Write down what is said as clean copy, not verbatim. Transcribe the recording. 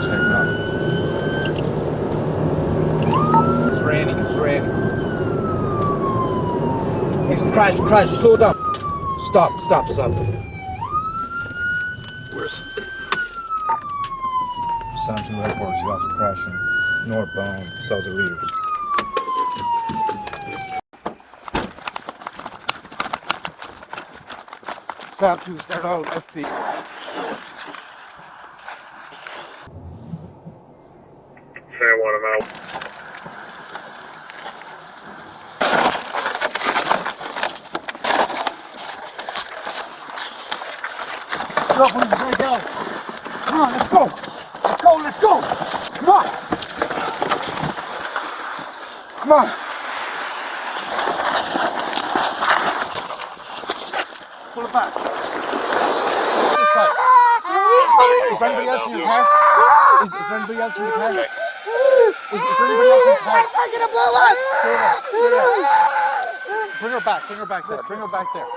It's taking off. It's raining. He's crash. Slow down. Stop. Where's Sound 2 headquarters? You also crashing northbound, south of Readers. Sound 2, start out FD. Say one, I'm out. Go. Come on, let's go. Come on. Pull it back. This side. Is there anybody else in your car? Is there anybody else in the car? Is there anybody else in the car? I'm gonna blow up! Bring her back there.